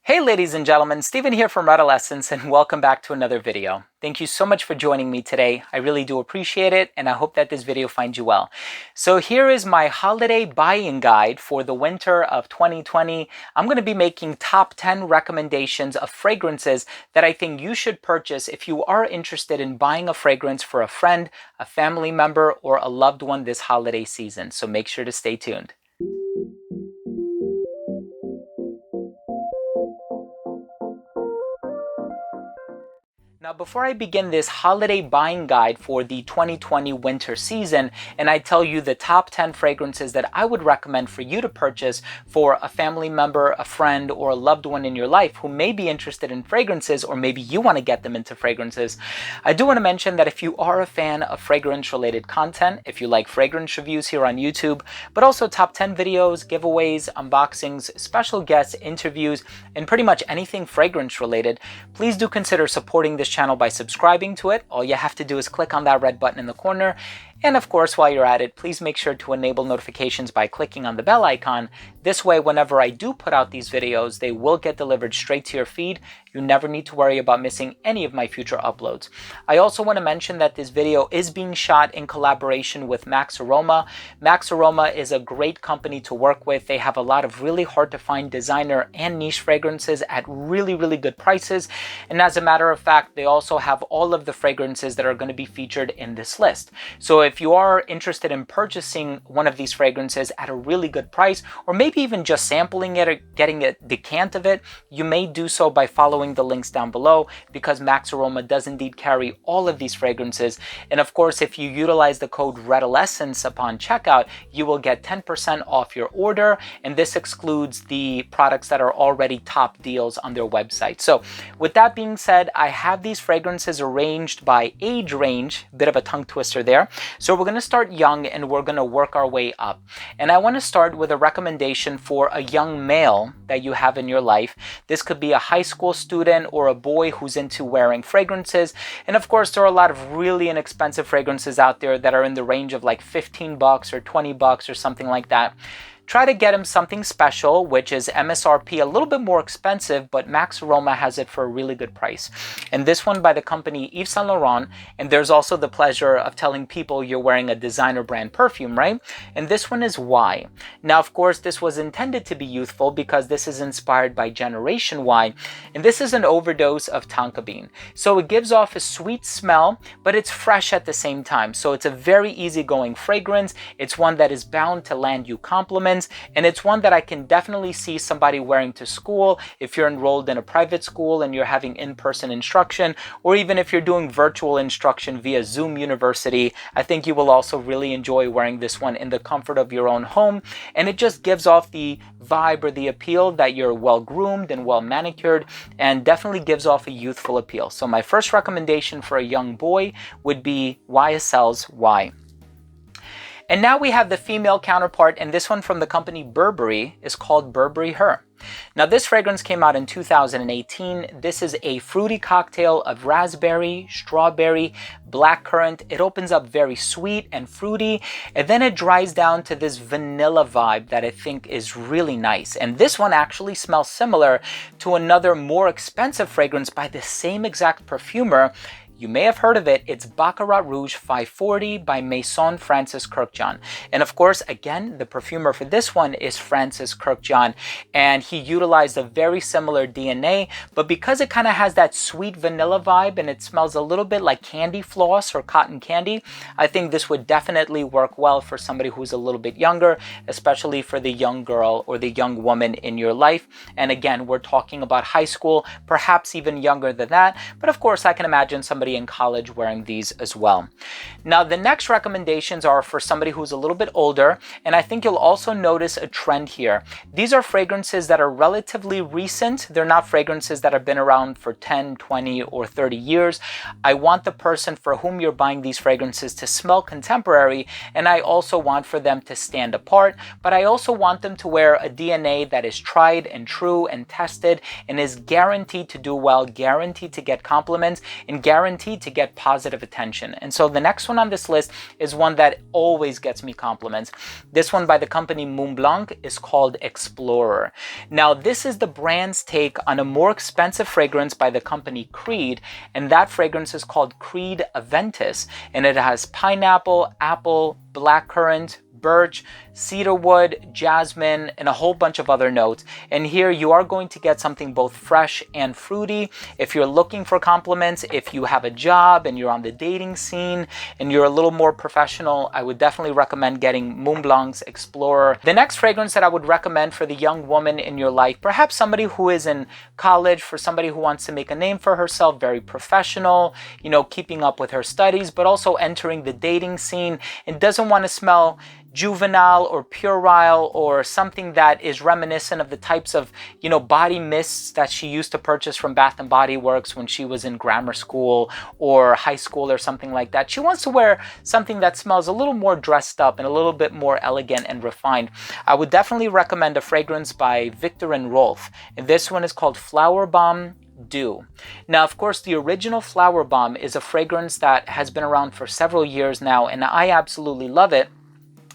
Hey ladies and gentlemen, Steven here from Redolessence and welcome back to another video. Thank you so much for joining me today. I really do appreciate it and I hope that this video finds you well. So here is my holiday buying guide for the winter of 2020. I'm going to be making top 10 recommendations of fragrances that I think you should purchase if you are interested in buying a fragrance for a friend, a family member, or a loved one this holiday season. So make sure to stay tuned. Now, before I begin this holiday buying guide for the 2020 winter season, and I tell you the top 10 fragrances that I would recommend for you to purchase for a family member, a friend, or a loved one in your life who may be interested in fragrances, or maybe you want to get them into fragrances, I do want to mention that if you are a fan of fragrance-related content, if you like fragrance reviews here on YouTube, but also top 10 videos, giveaways, unboxings, special guests, interviews, and pretty much anything fragrance-related, please do consider supporting this channel by subscribing to it. All you have to do is click on that red button in the corner. And of course, while you're at it, please make sure to enable notifications by clicking on the bell icon. This way, whenever I do put out these videos, they will get delivered straight to your feed. You never need to worry about missing any of my future uploads. I also want to mention that this video is being shot in collaboration with Max Aroma. Max Aroma is a great company to work with. They have a lot of really hard to find designer and niche fragrances at really, really good prices. And as a matter of fact, they also have all of the fragrances that are going to be featured in this list. So if you are interested in purchasing one of these fragrances at a really good price, or maybe even just sampling it or getting a decant of it, you may do so by following the links down below, because Max Aroma does indeed carry all of these fragrances. And of course, if you utilize the code Redolessence upon checkout, you will get 10% off your order. And this excludes the products that are already top deals on their website. So with that being said, I have these fragrances arranged by age range, bit of a tongue twister there. So we're going to start young and we're going to work our way up. And I want to start with a recommendation for a young male that you have in your life. This could be a high school student or a boy who's into wearing fragrances. And of course, there are a lot of really inexpensive fragrances out there that are in the range of like 15 bucks or 20 bucks or something like that. Try to get him something special, which is MSRP a little bit more expensive, but Max Aroma has it for a really good price. And this one by the company Yves Saint Laurent, and there's also the pleasure of telling people you're wearing a designer brand perfume, right? And this one is Y. Now, of course, this was intended to be youthful because this is inspired by Generation Y, and this is an overdose of tonka bean. So it gives off a sweet smell, but it's fresh at the same time. So it's a very easygoing fragrance. It's one that is bound to land you compliments. And it's one that I can definitely see somebody wearing to school if you're enrolled in a private school and you're having in-person instruction, or even if you're doing virtual instruction via Zoom University. I think you will also really enjoy wearing this one in the comfort of your own home. And it just gives off the vibe or the appeal that you're well groomed and well manicured, and definitely gives off a youthful appeal. So my first recommendation for a young boy would be YSL's Y. And now we have the female counterpart, and this one from the company Burberry is called Burberry Her. Now this fragrance came out in 2018. This is a fruity cocktail of raspberry, strawberry, blackcurrant. It opens up very sweet and fruity, and then it dries down to this vanilla vibe that I think is really nice. And this one actually smells similar to another more expensive fragrance by the same exact perfumer. You may have heard of it. It's Baccarat Rouge 540 by Maison Francis Kurkdjian. And of course, again, the perfumer for this one is Francis Kurkdjian. And he utilized a very similar DNA, but because it kind of has that sweet vanilla vibe and it smells a little bit like candy floss or cotton candy, I think this would definitely work well for somebody who's a little bit younger, especially for the young girl or the young woman in your life. And again, we're talking about high school, perhaps even younger than that. But of course, I can imagine somebody in college wearing these as well. Now, the next recommendations are for somebody who's a little bit older, and I think you'll also notice a trend here. These are fragrances that are relatively recent. They're not fragrances that have been around for 10, 20, or 30 years. I want the person for whom you're buying these fragrances to smell contemporary, and I also want for them to stand apart, but I also want them to wear a DNA that is tried and true and tested and is guaranteed to do well, guaranteed to get compliments, and guaranteed guaranteed to get positive attention. And so the next one on this list is one that always gets me compliments. This one by the company Montblanc is called Explorer. Now, this is the brand's take on a more expensive fragrance by the company Creed, and that fragrance is called Creed Aventus, and it has pineapple, apple, blackcurrant, birch, cedarwood, jasmine, and a whole bunch of other notes. And here you are going to get something both fresh and fruity. If you're looking for compliments, if you have a job and you're on the dating scene and you're a little more professional, I would definitely recommend getting Montblanc's Explorer. The next fragrance that I would recommend for the young woman in your life, perhaps somebody who is in college, for somebody who wants to make a name for herself, very professional, you know, keeping up with her studies, but also entering the dating scene and doesn't want to smell juvenile or puerile or something that is reminiscent of the types of, you know, body mists that she used to purchase from Bath and Body Works when she was in grammar school or high school or something like that. She wants to wear something that smells a little more dressed up and a little bit more elegant and refined. I would definitely recommend a fragrance by Viktor and Rolf. And this one is called Flower Bomb Dew. Now, of course, the original Flower Bomb is a fragrance that has been around for several years now, and I absolutely love it.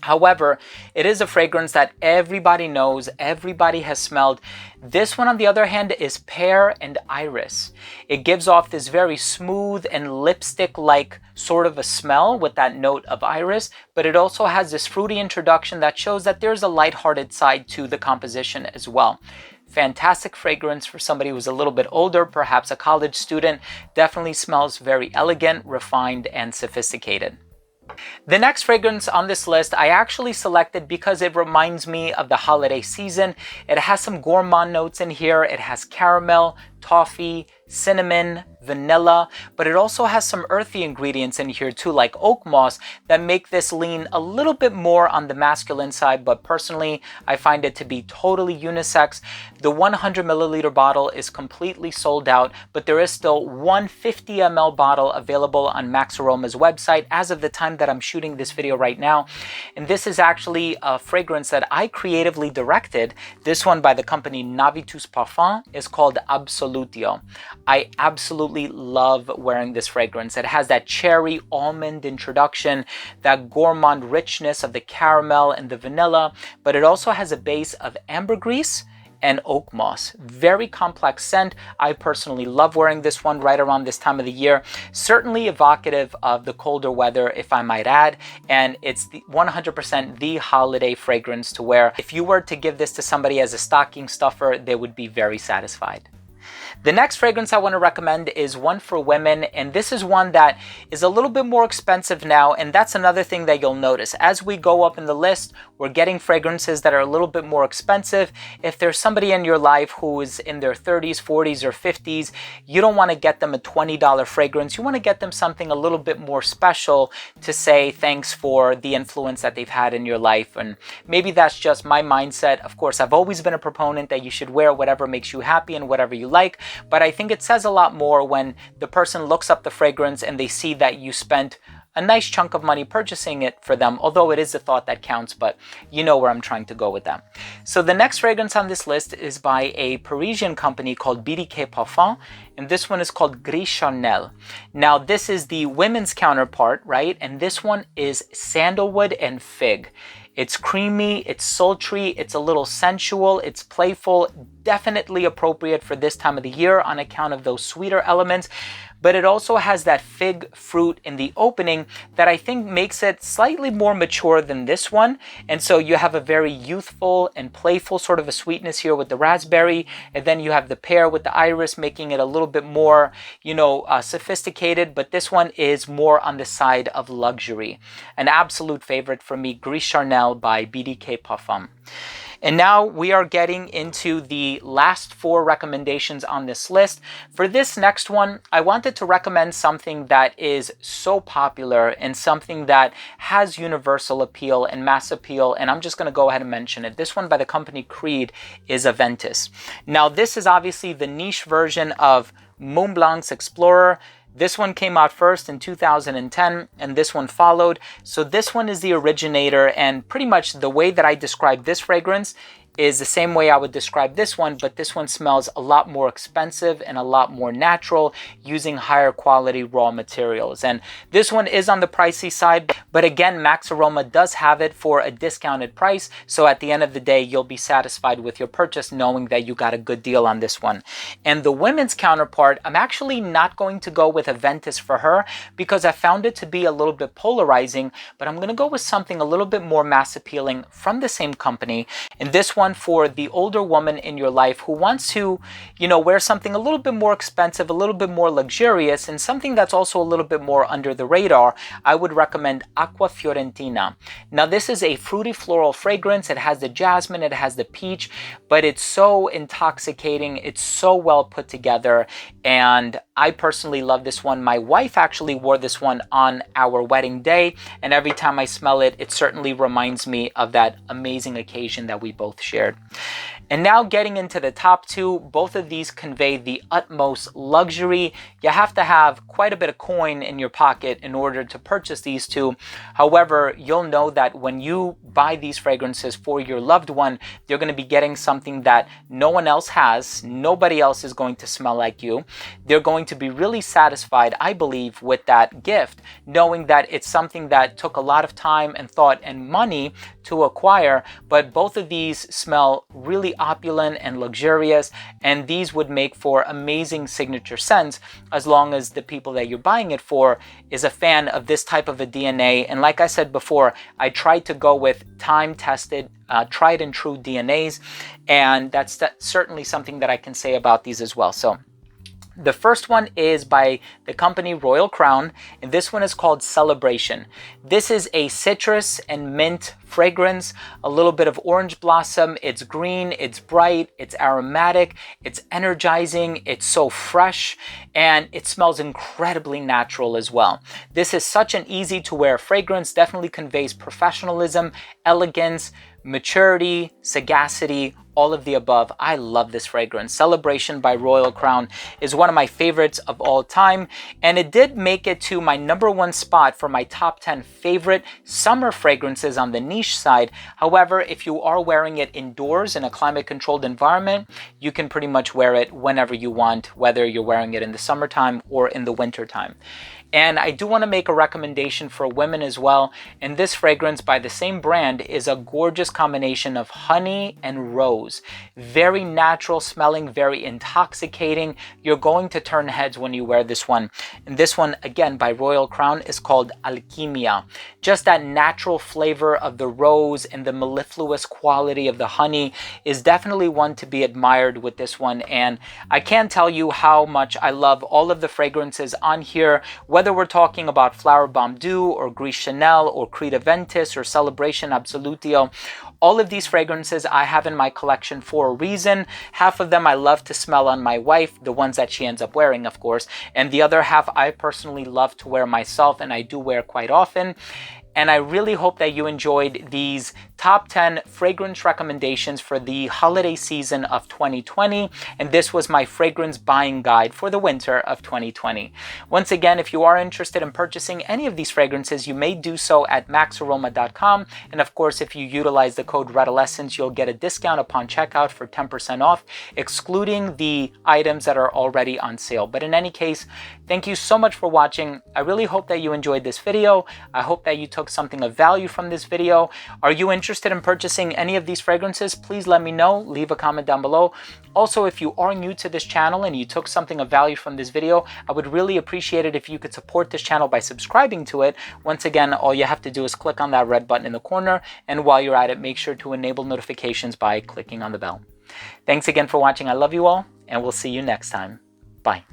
However, it is a fragrance that everybody knows, everybody has smelled. This one, on the other hand, is pear and iris. It gives off this very smooth and lipstick-like sort of a smell with that note of iris, but it also has this fruity introduction that shows that there's a lighthearted side to the composition as well. Fantastic fragrance for somebody who's a little bit older, perhaps a college student. Definitely smells very elegant, refined, and sophisticated. The next fragrance on this list I actually selected because it reminds me of the holiday season. It has some gourmand notes in here. It has caramel, toffee, cinnamon, vanilla, but it also has some earthy ingredients in here too, like oak moss, that make this lean a little bit more on the masculine side, but personally I find it to be totally unisex. The 100 milliliter bottle is completely sold out, but there is still one 50 ml bottle available on Max Aroma's website as of the time that I'm shooting this video right now. And this is actually a fragrance that I creatively directed. This one by the company Navitus Parfum is called Absolutio. I absolutely love wearing this fragrance. It has that cherry almond introduction, that gourmand richness of the caramel and the vanilla, but it also has a base of ambergris and oak moss. Very complex scent. I personally love wearing this one right around this time of the year. Certainly evocative of the colder weather, if I might add, and it's 100% the holiday fragrance to wear. If you were to give this to somebody as a stocking stuffer, they would be very satisfied. The next fragrance I want to recommend is one for women, and this is one that is a little bit more expensive now, and that's another thing that you'll notice. As we go up in the list, we're getting fragrances that are a little bit more expensive. If there's somebody in your life who is in their 30s, 40s, or 50s, you don't want to get them a $20 fragrance. You want to get them something a little bit more special to say thanks for the influence that they've had in your life. And maybe that's just my mindset. Of course, I've always been a proponent that you should wear whatever makes you happy and whatever you like, but I think it says a lot more when the person looks up the fragrance and they see that you spent a nice chunk of money purchasing it for them, although it is the thought that counts, but you know where I'm trying to go with that. So the next fragrance on this list is by a Parisian company called BDK Parfum, and this one is called Gris Charnel. Now this is the women's counterpart, right? And this one is sandalwood and fig. It's creamy, it's sultry, it's a little sensual, it's playful, definitely appropriate for this time of the year on account of those sweeter elements. But it also has that fig fruit in the opening that I think makes it slightly more mature than this one. And so you have a very youthful and playful sort of a sweetness here with the raspberry. And then you have the pear with the iris, making it a little bit more, sophisticated. But this one is more on the side of luxury. An absolute favorite for me, Gris Charnel by BDK Parfum. And now we are getting into the last 4 recommendations on this list. For this next one, I wanted to recommend something that is so popular and something that has universal appeal and mass appeal, and I'm just going to go ahead and mention it. This one by the company Creed is Aventus. Now this is obviously the niche version of Montblanc's Explorer. This one came out first in 2010, and this one followed. So this one is the originator, and pretty much the way that I describe this fragrance is the same way I would describe this one, but this one smells a lot more expensive and a lot more natural, using higher quality raw materials. And this one is on the pricey side, but again, Max Aroma does have it for a discounted price. So at the end of the day, you'll be satisfied with your purchase knowing that you got a good deal on this one. And the women's counterpart, I'm actually not going to go with Aventus for her because I found it to be a little bit polarizing, but I'm going to go with something a little bit more mass appealing from the same company. And this one for the older woman in your life who wants to, wear something a little bit more expensive, a little bit more luxurious, and something that's also a little bit more under the radar, I would recommend Aqua Fiorentina. Now, this is a fruity floral fragrance. It has the jasmine, it has the peach, but it's so intoxicating. It's so well put together, and I personally love this one. My wife actually wore this one on our wedding day, and every time I smell it, it certainly reminds me of that amazing occasion that we both shared. And now getting into the top two, both of these convey the utmost luxury. You have to have quite a bit of coin in your pocket in order to purchase these two. However, you'll know that when you buy these fragrances for your loved one, you're going to be getting something that no one else has. Nobody else is going to smell like you. They're going to be really satisfied, I believe, with that gift, knowing that it's something that took a lot of time and thought and money to acquire, but both of these smell really opulent and luxurious, and these would make for amazing signature scents as long as the people that you're buying it for is a fan of this type of a DNA. And like I said before, I tried to go with time-tested, tried and true DNAs, and that's certainly something that I can say about these as well. So the first one is by the company Royal Crown, and this one is called Celebration. This is a citrus and mint fragrance, a little bit of orange blossom. It's green, it's bright, it's aromatic, it's energizing, it's so fresh, and it smells incredibly natural as well. This is such an easy to wear fragrance, definitely conveys professionalism, elegance, maturity, sagacity, all of the above. I love this fragrance. Celebration by Royal Crown is one of my favorites of all time, and it did make it to my #1 spot for my top 10 favorite summer fragrances on the niche side. However, if you are wearing it indoors in a climate-controlled environment, you can pretty much wear it whenever you want, whether you're wearing it in the summertime or in the wintertime. And I do want to make a recommendation for women as well. And this fragrance by the same brand is a gorgeous combination of honey and rose. Very natural smelling, very intoxicating. You're going to turn heads when you wear this one. And this one, again, by Royal Crown, is called Alchemia. Just that natural flavor of the rose and the mellifluous quality of the honey is definitely one to be admired with this one. And I can't tell you how much I love all of the fragrances on here, whether we're talking about Flower Bomb Dew or Gris Chanel or Creed Aventus or Celebration Absolutio. All of these fragrances I have in my collection for a reason. Half of them I love to smell on my wife, the ones that she ends up wearing, of course, and the other half I personally love to wear myself, and I do wear quite often. And I really hope that you enjoyed these top 10 fragrance recommendations for the holiday season of 2020. And this was my fragrance buying guide for the winter of 2020. Once again, if you are interested in purchasing any of these fragrances, you may do so at maxaroma.com. And of course, if you utilize the code Redolessence, you'll get a discount upon checkout for 10% off, excluding the items that are already on sale. But in any case, thank you so much for watching. I really hope that you enjoyed this video. I hope that you took something of value from this video. Are you interested in purchasing any of these fragrances? Please let me know. Leave a comment down below. Also, if you are new to this channel and you took something of value from this video, I would really appreciate it if you could support this channel by subscribing to it. Once again, all you have to do is click on that red button in the corner, and while you're at it, make sure to enable notifications by clicking on the bell. Thanks again for watching. I love you all, and we'll see you next time. Bye.